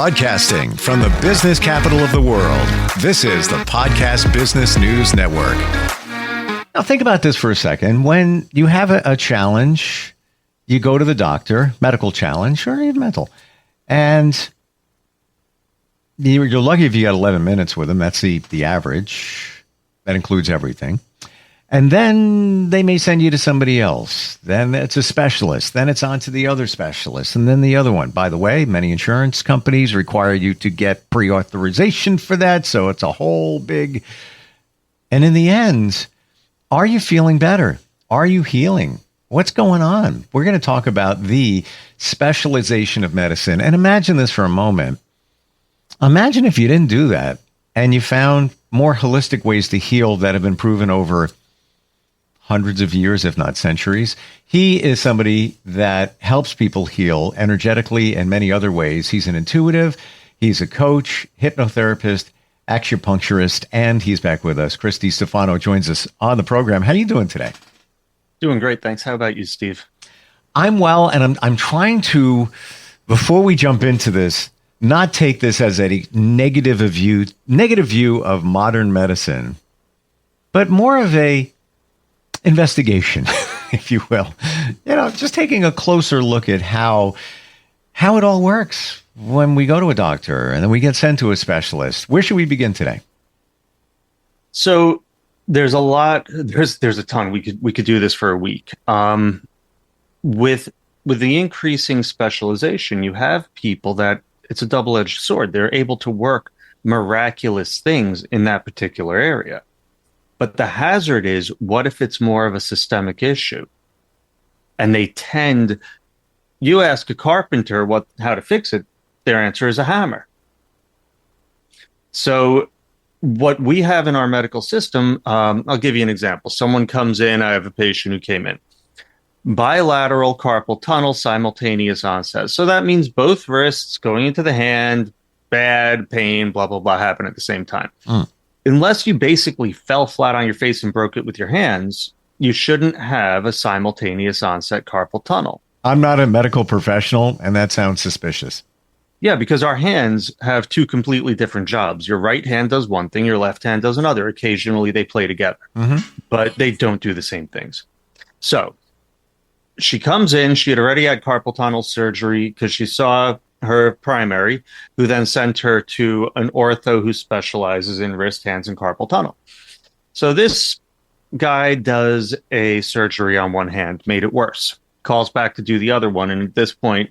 Broadcasting from the business capital of the world, this is the Podcast Business News Network. Now think about this for a second. When you have a challenge, you go to the doctor, medical challenge, or even mental, and you're lucky if you got 11 minutes with them. That's the average. That includes everything. And then they may send you to somebody else. Then it's a specialist. Then it's on to the other specialist. And then the other one. By the way, many insurance companies require you to get pre-authorization for that. So it's a whole big... And in the end, are you feeling better? Are you healing? What's going on? We're going to talk about the specialization of medicine. And imagine this for a moment. Imagine if you didn't do that and you found more holistic ways to heal that have been proven over hundreds of years, if not centuries. He is somebody that helps people heal energetically and many other ways. He's an intuitive, he's a coach, hypnotherapist, acupuncturist, and he's back with us. Chris Distefano joins us on the program. How are you doing today? Doing great, thanks. How about you, Steve? I'm well, and I'm trying to, before we jump into this, not take this as a negative view of modern medicine, but more of a investigation, if you will. Just taking a closer look at how it all works when we go to a doctor and then we get sent to a specialist. Where should we begin today? So there's a lot. There's a ton. We could do this for a week. With the increasing specialization, you have people that it's a double-edged sword. They're able to work miraculous things in that particular area. But the hazard is, what if it's more of a systemic issue? And you ask a carpenter how to fix it, their answer is a hammer. So what we have in our medical system, I'll give you an example. Someone comes in, I have a patient who came in. Bilateral carpal tunnel, simultaneous onset. So that means both wrists going into the hand, bad pain, blah, blah, blah, happen at the same time. Unless you basically fell flat on your face and broke it with your hands, you shouldn't have a simultaneous onset carpal tunnel. I'm not a medical professional, and that sounds suspicious. Yeah, because our hands have two completely different jobs. Your right hand does one thing, your left hand does another. Occasionally they play together, but they don't do the same things. So she comes in, she had already had carpal tunnel surgery because she saw her primary, who then sent her to an ortho who specializes in wrist, hands, and carpal tunnel. So this guy does a surgery on one hand, made it worse, calls back to do the other one. And at this point,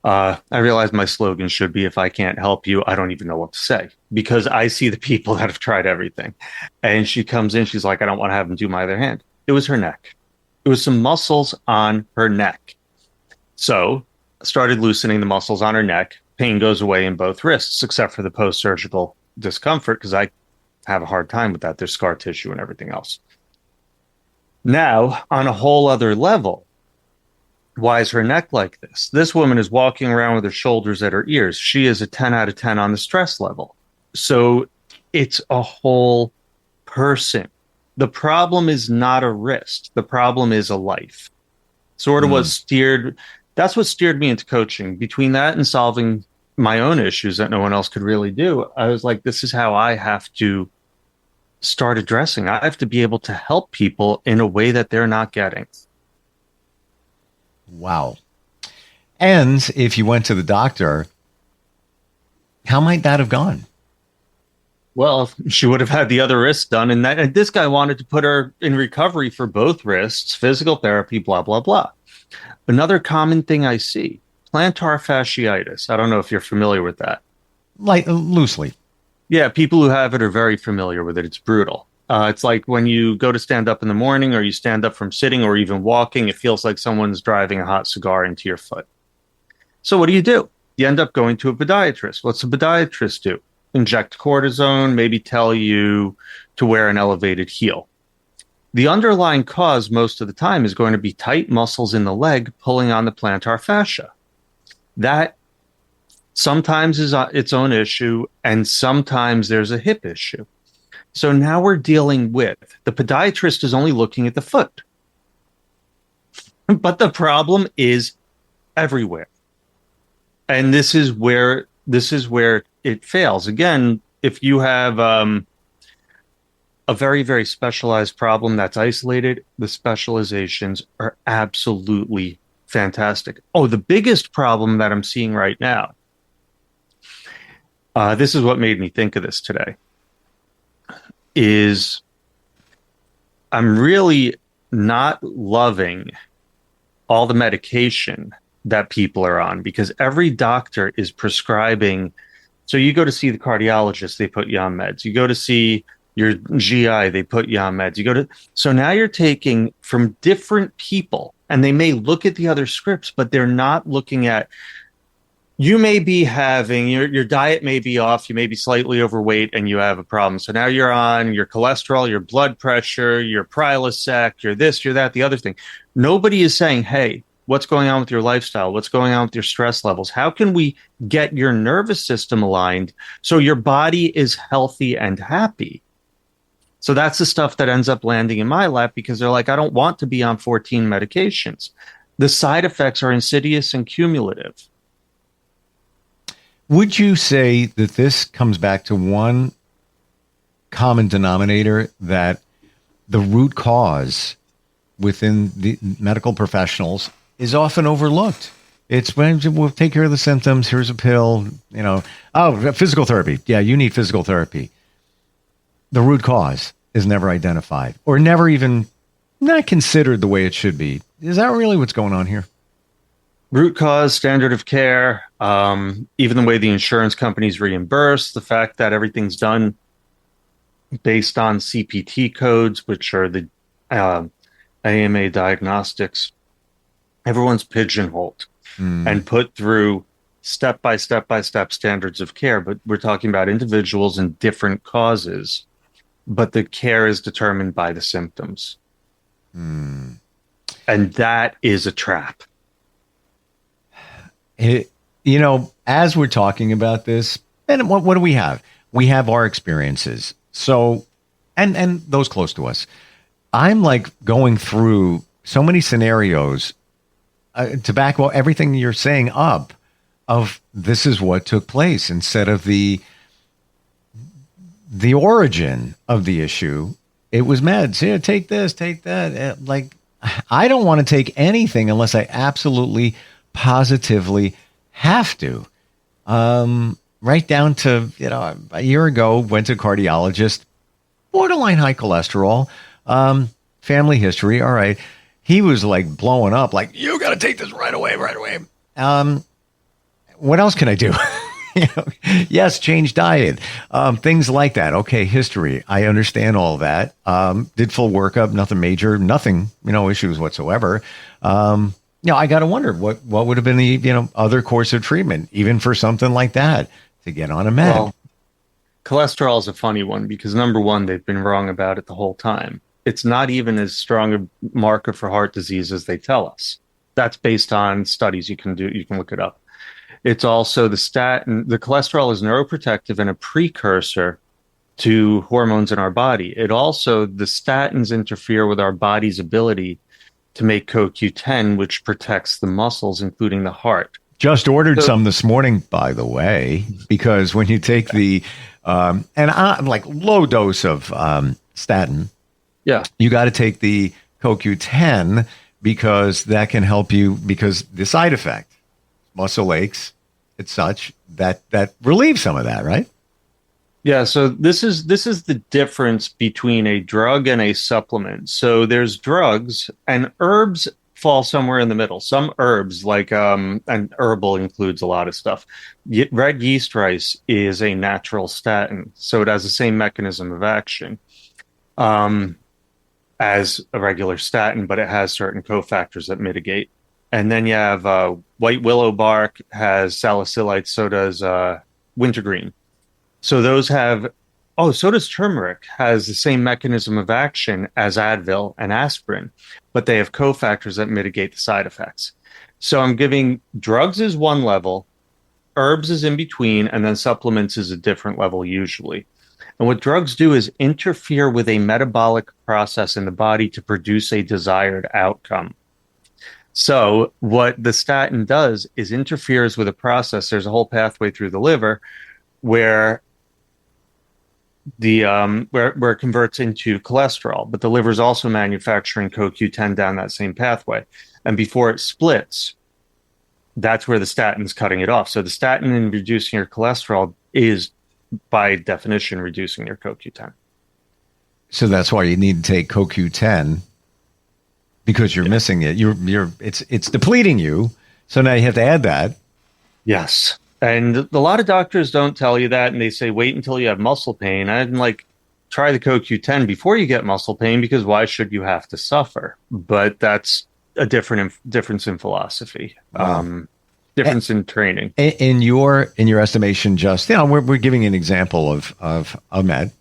I realize my slogan should be, if I can't help you, I don't even know what to say, because I see the people that have tried everything. And she comes in, she's like, I don't want to have him do my other hand. It was her neck. It was some muscles on her neck. So started loosening the muscles on her neck. Pain goes away in both wrists, except for the post-surgical discomfort, because I have a hard time with that. There's scar tissue and everything else. Now, on a whole other level, why is her neck like this? This woman is walking around with her shoulders at her ears. She is a 10 out of 10 on the stress level. So it's a whole person. The problem is not a wrist. The problem is a life. Sort of was steered... That's what steered me into coaching. Between that and solving my own issues that no one else could really do, I was like, this is how I have to start addressing. I have to be able to help people in a way that they're not getting. Wow. And if you went to the doctor, how might that have gone? Well, she would have had the other wrist done. And this guy wanted to put her in recovery for both wrists, physical therapy, blah, blah, blah. Another common thing I see, plantar fasciitis. I don't know if you're familiar with that. Like loosely. Yeah, people who have it are very familiar with it. It's brutal. It's like when you go to stand up in the morning, or you stand up from sitting or even walking, it feels like someone's driving a hot cigar into your foot. So what do? You end up going to a podiatrist. What's a podiatrist do? Inject cortisone, maybe tell you to wear an elevated heel. The underlying cause most of the time is going to be tight muscles in the leg pulling on the plantar fascia. That sometimes is its own issue, and sometimes there's a hip issue. So now we're dealing with, the podiatrist is only looking at the foot. But the problem is everywhere. And this is where this is where it fails. Again, if you have a very, very specialized problem that's isolated, the specializations are absolutely fantastic. Oh, the biggest problem that I'm seeing right now, this is what made me think of this today, is I'm really not loving all the medication that people are on, because every doctor is prescribing. So you go to see the cardiologist, they put you on meds. You go to see your GI, they put you on meds. So now you're taking from different people, and they may look at the other scripts, but they're not looking at, you may be having, your diet may be off, you may be slightly overweight, and you have a problem. So now you're on your cholesterol, your blood pressure, your Prilosec, your this, your that, the other thing. Nobody is saying, hey, what's going on with your lifestyle? What's going on with your stress levels? How can we get your nervous system aligned so your body is healthy and happy? So that's the stuff that ends up landing in my lap, because they're like, I don't want to be on 14 medications. The side effects are insidious and cumulative. Would you say that this comes back to one common denominator, that the root cause within the medical professionals is often overlooked? It's when we'll take care of the symptoms. Here's a pill, physical therapy. Yeah, you need physical therapy. The root cause is never identified, or never even not considered the way it should be. Is that really what's going on here? Root cause, standard of care, even the way the insurance companies reimburse, the fact that everything's done based on CPT codes, which are the AMA diagnostics. Everyone's pigeonholed and put through step-by-step standards of care, but we're talking about individuals and different causes, but the care is determined by the symptoms. And that is a trap. As we're talking about this, and what do we have? We have our experiences. So, and those close to us. I'm like going through so many scenarios to back everything you're saying up, of this is what took place, instead of the origin of the issue. It was meds. Yeah, take this, take that. I don't want to take anything unless I absolutely, positively have to. Right down to, a year ago, went to a cardiologist, borderline high cholesterol, family history. All right. He was like blowing up, like, you got to take this right away. What else can I do? Yes, change diet, things like that. Okay, history. I understand all that. Did full workup, nothing major, nothing, issues whatsoever. I got to wonder what would have been the, other course of treatment, even for something like that, to get on a med. Well, cholesterol is a funny one, because number one, they've been wrong about it the whole time. It's not even as strong a marker for heart disease as they tell us. That's based on studies you can do. You can look it up. It's also the statin. The cholesterol is neuroprotective and a precursor to hormones in our body. The statins interfere with our body's ability to make CoQ10, which protects the muscles, including the heart. Just ordered some this morning, by the way, because when you take the, and I'm like low dose of statin, you got to take the CoQ10, because that can help you, because the side effect, muscle aches, it's such that relieves some of that, right? Yeah, so this is the difference between a drug and a supplement. So there's drugs, and herbs fall somewhere in the middle. Some herbs, like and herbal includes a lot of stuff. Red yeast rice is a natural statin, so it has the same mechanism of action as a regular statin, but it has certain cofactors that mitigate. And then you have white willow bark has salicylic, so does wintergreen. So those have, so does turmeric, has the same mechanism of action as Advil and aspirin, but they have cofactors that mitigate the side effects. So I'm giving drugs is one level, herbs is in between, and then supplements is a different level usually. And what drugs do is interfere with a metabolic process in the body to produce a desired outcome. So what the statin does is interferes with a process. There's a whole pathway through the liver where where it converts into cholesterol, but the liver is also manufacturing CoQ10 down that same pathway. And before it splits, that's where the statin's cutting it off. So the statin in reducing your cholesterol is, by definition, reducing your CoQ10. So that's why you need to take CoQ10 because you're missing it. It's depleting you. So now you have to add that. Yes. And a lot of doctors don't tell you that, and they say, wait until you have muscle pain. I'm like, try the CoQ10 before you get muscle pain, because why should you have to suffer? But that's a difference in philosophy, difference in training. In your estimation, just we're giving an example of a med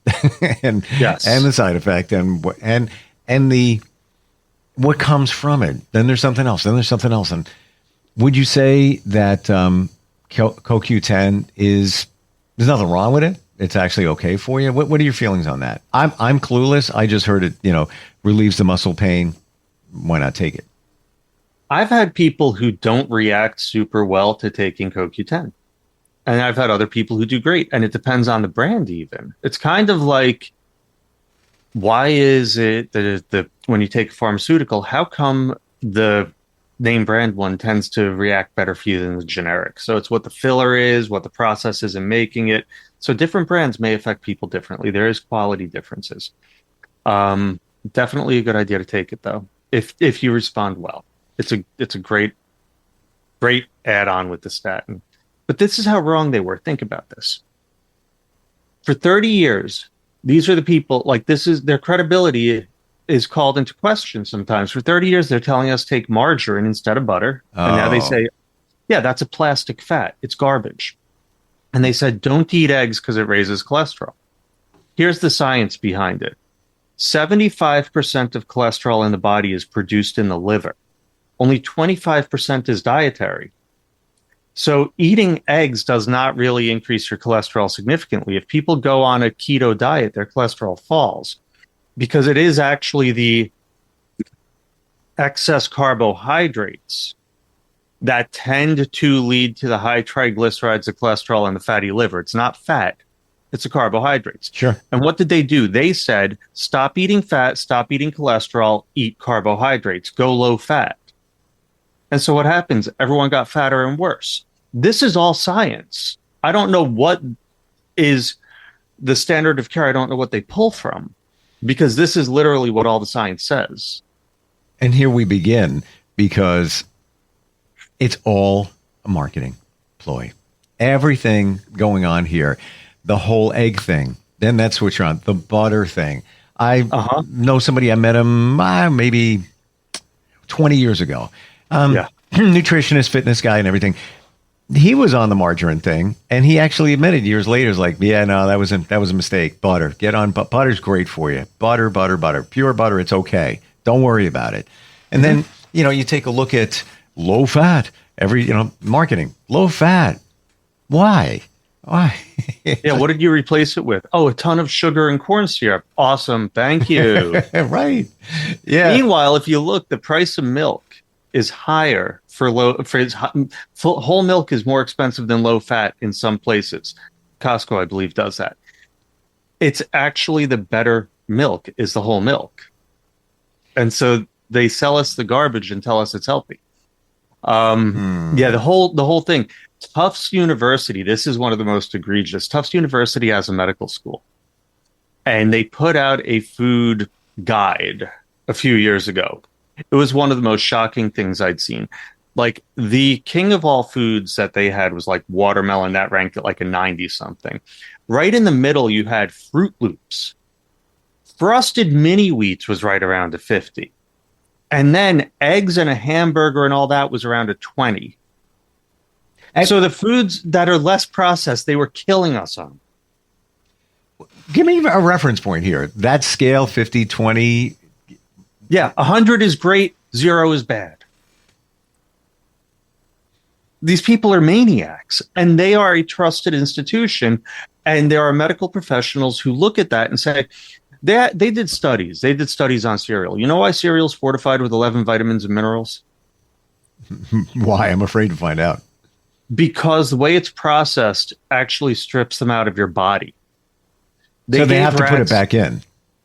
and Yes. and the side effect and the what comes from it. Then there's something else. Then there's something else. And would you say that CoQ10 there's nothing wrong with it? It's actually okay for you. What are your feelings on that? I'm clueless. I just heard it, relieves the muscle pain. Why not take it? I've had people who don't react super well to taking CoQ10. And I've had other people who do great. And it depends on the brand even. It's kind of like, why is it that when you take a pharmaceutical, how come the name brand one tends to react better for you than the generic? So it's what the filler is, what the process is in making it. So different brands may affect people differently. There is quality differences. Definitely a good idea to take it though, if you respond well. It's a great add-on with the statin. But this is how wrong they were. Think about this. For 30 years, these are the people, like their credibility is called into question sometimes. For 30 years, they're telling us take margarine instead of butter. Oh. And now they say, yeah, that's a plastic fat. It's garbage. And they said, don't eat eggs because it raises cholesterol. Here's the science behind it. 75% of cholesterol in the body is produced in the liver. Only 25% is dietary. So eating eggs does not really increase your cholesterol significantly. If people go on a keto diet, their cholesterol falls because it is actually the excess carbohydrates that tend to lead to the high triglycerides, the cholesterol, and the fatty liver. It's not fat. It's the carbohydrates. Sure. And what did they do? They said, stop eating fat, stop eating cholesterol, eat carbohydrates, go low fat. And so what happens? Everyone got fatter and worse. This is all science. I don't know what is the standard of care. I don't know what they pull from, because this is literally what all the science says. And here we begin, because it's all a marketing ploy. Everything going on here, the whole egg thing, then that's what you're on, the butter thing. I know somebody, I met him maybe 20 years ago. Nutritionist, fitness guy and everything. He was on the margarine thing, and he actually admitted years later, is like, yeah, no, that was a mistake. Butter, get on, butter's great for you. Butter, pure butter. It's okay. Don't worry about it. And then, you take a look at low fat, marketing, low fat. Why? Yeah. What did you replace it with? Oh, a ton of sugar and corn syrup. Awesome. Thank you. Right. Yeah. Meanwhile, if you look, the price of milk is higher whole milk is more expensive than low fat in some places. Costco, I believe, does that. It's actually the better milk is the whole milk. And so they sell us the garbage and tell us it's healthy. Yeah, the whole thing. Tufts University, this is one of the most egregious. Tufts University has a medical school, and they put out a food guide a few years ago. It was one of the most shocking things I'd seen. Like, the king of all foods that they had was like watermelon, that ranked at like a 90 something. Right in the middle, you had Fruit Loops. Frosted mini wheats was right around a 50. And then eggs and a hamburger and all that was around a 20. And so the foods that are less processed, they were killing us on. Give me a reference point here. That scale, 50, 20. Yeah, 100 is great, 0 is bad. These people are maniacs, and they are a trusted institution, and there are medical professionals who look at that and say, they did studies. They did studies on cereal. You know why cereal is fortified with 11 vitamins and minerals? Why? I'm afraid to find out. Because the way it's processed actually strips them out of your body. So they have to put it back in.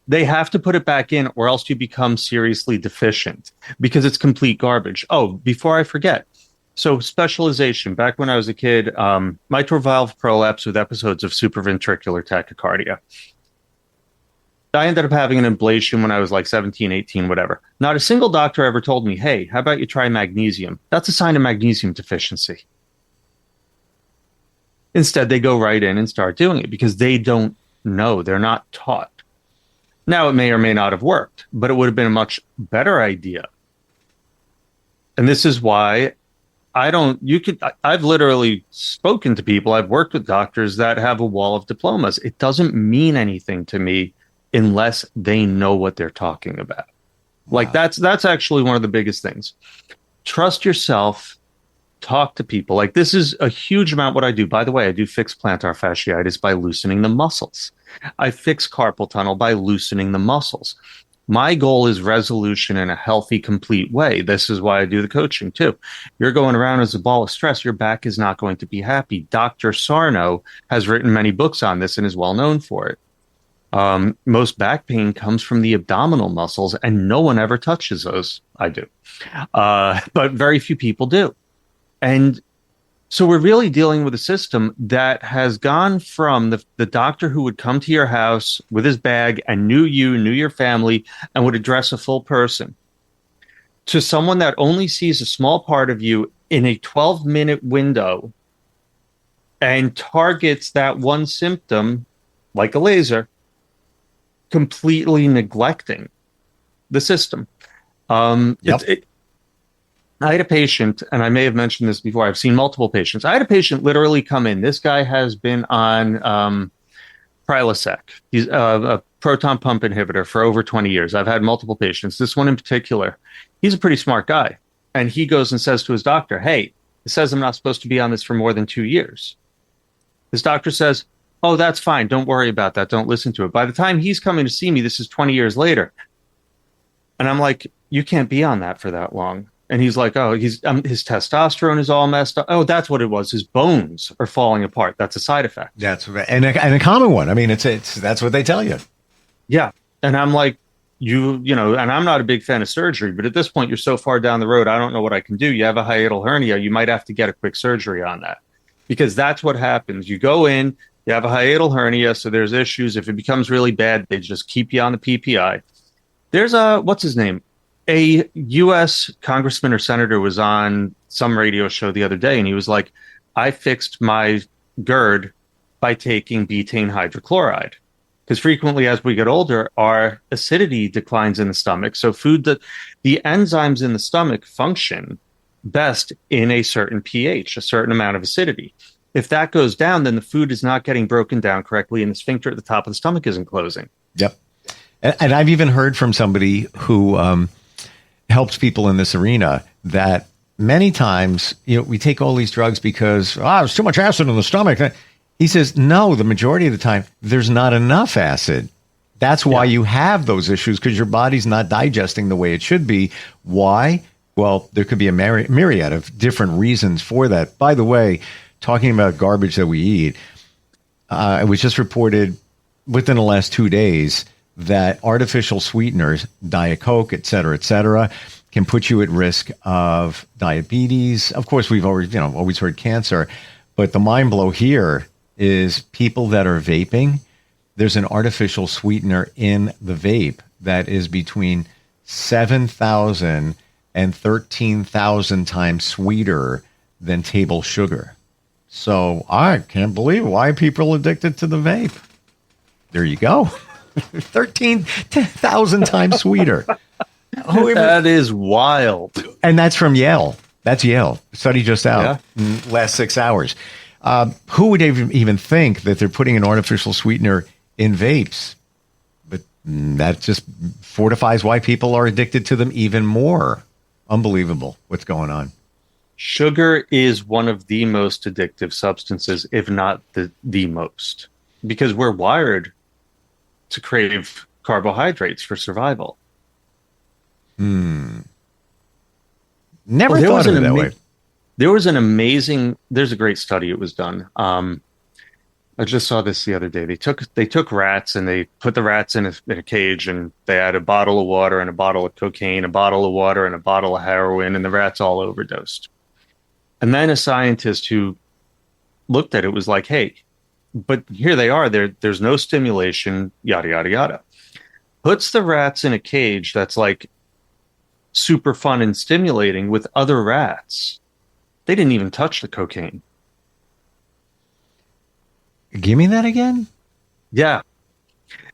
They have to put it back in, or else you become seriously deficient because it's complete garbage. Oh, before I forget. So specialization. Back when I was a kid, mitral valve prolapse with episodes of supraventricular tachycardia. I ended up having an ablation when I was like 17, 18, whatever. Not a single doctor ever told me, hey, how about you try magnesium? That's a sign of magnesium deficiency. Instead, they go right in and start doing it because they don't know. They're not taught. Now, it may or may not have worked, but it would have been a much better idea. And this is why I've literally spoken to people, I've worked with doctors that have a wall of diplomas. It doesn't mean anything to me unless they know what they're talking about. Wow. Like that's actually one of the biggest things. Trust yourself, talk to people. Like this is a huge amount what I do. By the way, I do fix plantar fasciitis by loosening the muscles. I fix carpal tunnel by loosening the muscles. My goal is resolution in a healthy, complete way. This is why I do the coaching too. You're going around as a ball of stress. Your back is not going to be happy. Dr. Sarno has written many books on this and is well known for it. Most back pain comes from the abdominal muscles, and no one ever touches those. I do. But very few people do. And so we're really dealing with a system that has gone from the doctor who would come to your house with his bag and knew you, knew your family, and would address a full person, to someone that only sees a small part of you in a 12-minute window and targets that one symptom like a laser, completely neglecting the system. I had a patient, and I may have mentioned this before. I've seen multiple patients. I had a patient literally come in. This guy has been on Prilosec. He's a proton pump inhibitor for over 20 years. I've had multiple patients. This one in particular, he's a pretty smart guy. And he goes and says to his doctor, hey, it says I'm not supposed to be on this for more than 2 years. His doctor says, oh, that's fine. Don't worry about that. Don't listen to it. By the time he's coming to see me, this is 20 years later. And I'm like, you can't be on that for that long. And he's like, oh, his testosterone is all messed up. Oh, that's what it was. His bones are falling apart. That's a side effect. That's and a common one. I mean, it's that's what they tell you. Yeah. And I'm like, you know, and I'm not a big fan of surgery, but at this point, you're so far down the road, I don't know what I can do. You have a hiatal hernia. You might have to get a quick surgery on that because that's what happens. You go in, you have a hiatal hernia. So there's issues. If it becomes really bad, they just keep you on the PPI. There's what's his name? A U.S. congressman or senator was on some radio show the other day, and he was like, I fixed my GERD by taking betaine hydrochloride. Because frequently as we get older, our acidity declines in the stomach. So the enzymes in the stomach function best in a certain pH, a certain amount of acidity. If that goes down, then the food is not getting broken down correctly, and the sphincter at the top of the stomach isn't closing. Yep. And I've even heard from somebody who helps people in this arena that many times, you know, we take all these drugs because there's too much acid in the stomach. He says, no, the majority of the time, there's not enough acid. That's why you have those issues, because your body's not digesting the way it should be. Why? Well, there could be a myriad of different reasons for that. By the way, talking about garbage that we eat, it was just reported within the last 2 days that artificial sweeteners, Diet Coke, et cetera, can put you at risk of diabetes. Of course, we've always heard cancer, but the mind blow here is people that are vaping. There's an artificial sweetener in the vape that is between 7,000 and 13,000 times sweeter than table sugar. So I can't believe why people are addicted to the vape. There you go. 13,000 times sweeter. That is wild. And that's from Yale. That's Yale. Study just out last 6 hours. Who would even think that they're putting an artificial sweetener in vapes? But that just fortifies why people are addicted to them even more. Unbelievable what's going on. Sugar is one of the most addictive substances, if not the most, because we're wired to crave carbohydrates for survival. Never thought of it that way. There was an amazing. There's a great study. It was done. I just saw this the other day. They took rats and they put the rats in a cage, and they had a bottle of water and a bottle of cocaine, a bottle of water and a bottle of heroin, and the rats all overdosed. And then a scientist who looked at it was like, "Hey, but here they are. There's no stimulation, yada yada yada." Puts the rats in a cage that's like super fun and stimulating with other rats. They didn't even touch the cocaine. Give me that again? Yeah.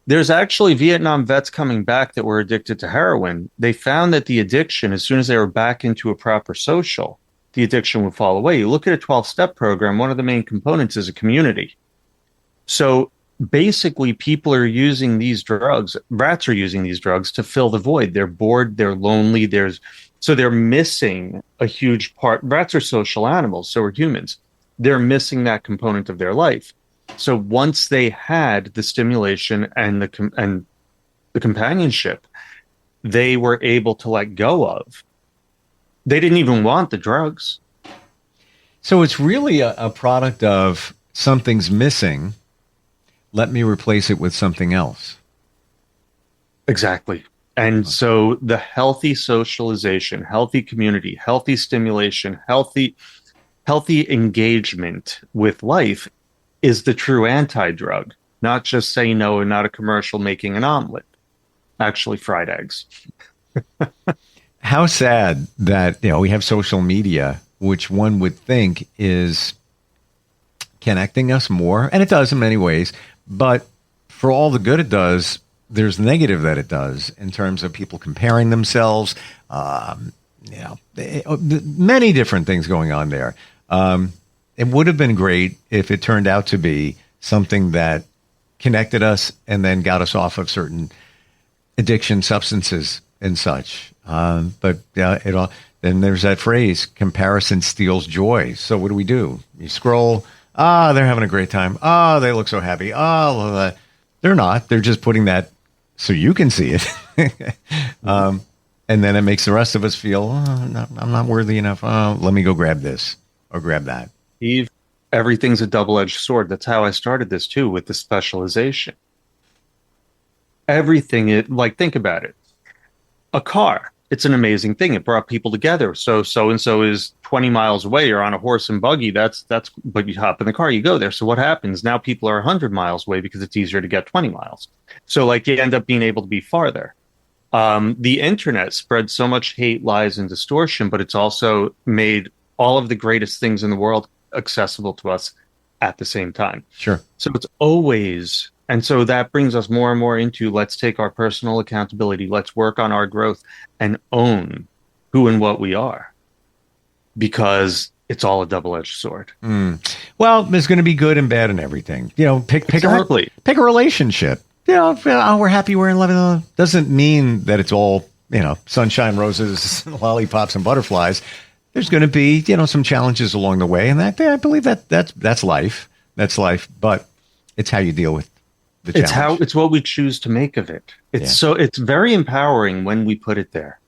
There's actually Vietnam vets coming back that were addicted to heroin. They found that the addiction, as soon as they were back into a proper social, the addiction would fall away. You look at a 12-step program, one of the main components is a community. So basically, people are using these drugs, rats are using these drugs to fill the void. They're bored, they're lonely, so they're missing a huge part. Rats are social animals, so are humans. They're missing that component of their life. So once they had the stimulation and the companionship, they were able to let go of. They didn't even want the drugs. So it's really a product of something's missing. Let me replace it with something else. Exactly. And so the healthy socialization, healthy community, healthy stimulation, healthy engagement with life is the true anti-drug, not just say no and not a commercial making an omelet, actually fried eggs. How sad that, we have social media, which one would think is connecting us more, and it does in many ways, but for all the good it does, there's negative that it does in terms of people comparing themselves, many different things going on there. It would have been great if it turned out to be something that connected us and then got us off of certain addiction substances and such. But then there's that phrase, comparison steals joy. So what do? You scroll, they're having a great time. They look so happy. They're not. They're just putting that so you can see it. And then it makes the rest of us feel, I'm not worthy enough. Let me go grab this or grab that. Eve, everything's a double-edged sword. That's how I started this too, with the specialization. Everything, think about it. A car, it's an amazing thing. It brought people together. So-and-so is 20 miles away. You're on a horse and buggy. But you hop in the car, you go there. So what happens? Now people are 100 miles away because it's easier to get 20 miles. So you end up being able to be farther. The internet spread so much hate, lies, and distortion, but it's also made all of the greatest things in the world accessible to us at the same time. Sure. So it's always, and so that brings us more and more into, let's take our personal accountability, let's work on our growth and own who and what we are, because it's all a double-edged sword. Well, there's going to be good and bad in everything. Pick a relationship. We're happy, we're in love. Doesn't mean that it's all, sunshine, roses, lollipops, and butterflies. There's going to be, some challenges along the way, and I believe that's life. That's life, but it's how you deal with the challenge. It's what we choose to make of it. It's very empowering when we put it there.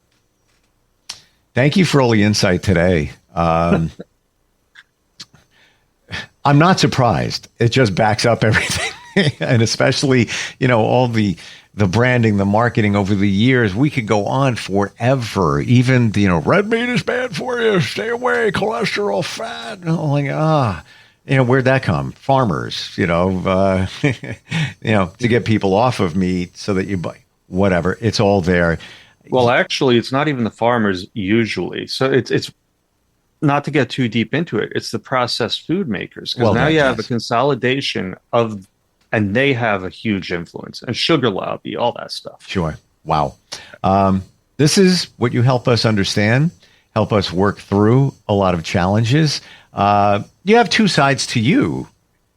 Thank you for all the insight today. I'm not surprised. It just backs up everything. And especially, all the branding, the marketing over the years, we could go on forever. Even, red meat is bad for you. Stay away. Cholesterol, fat. Where'd that come? Farmers, to get people off of meat so that you buy whatever. It's all there. Well, actually, it's not even the farmers usually. So it's not to get too deep into it. It's the processed food makers. Because now you have a consolidation of, and they have a huge influence, and sugar lobby, all that stuff. Sure. Wow. This is what you help us understand, help us work through a lot of challenges. You have two sides to you,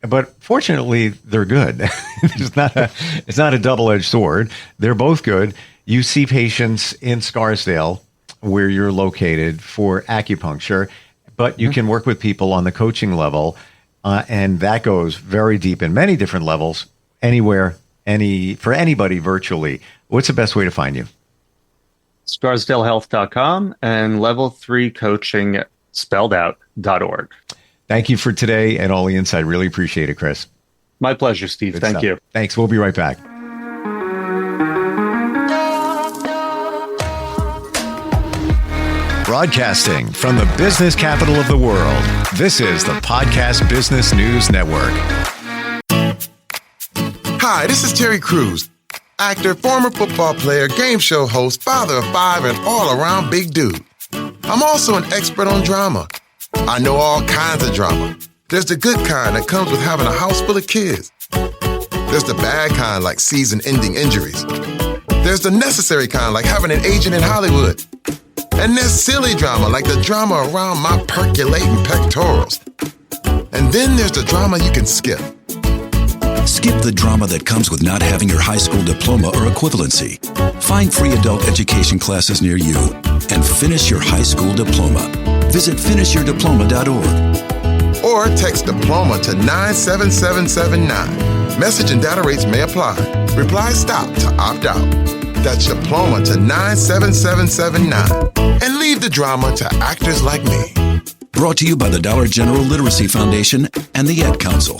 but fortunately, they're good. It's not a double-edged sword. They're both good. You see patients in Scarsdale, where you're located, for acupuncture, but you can work with people on the coaching level. And that goes very deep in many different levels, anywhere, for anybody virtually. What's the best way to find you? scarsdalehealth.com, and level3coaching spelled out.org. Thank you for today and all the insight. Really appreciate it, Chris. My pleasure, Steve. Good Thank stuff. you. Thanks. We'll be right back. Broadcasting from the business capital of the world, this is the Podcast Business News Network. Hi, this is Terry Crews, actor, former football player, game show host, father of 5, and all-around big dude. I'm also an expert on drama. I know all kinds of drama. There's the good kind that comes with having a house full of kids. There's the bad kind like season-ending injuries. There's the necessary kind like having an agent in Hollywood. And there's silly drama like the drama around my percolating pectorals. And then there's the drama you can skip. Skip the drama that comes with not having your high school diploma or equivalency. Find free adult education classes near you and finish your high school diploma. Visit finishyourdiploma.org. Or text diploma to 97779. Message and data rates may apply. Reply stop to opt out. That's diploma to 97779. And leave the drama to actors like me. Brought to you by the Dollar General Literacy Foundation and the Ad Council.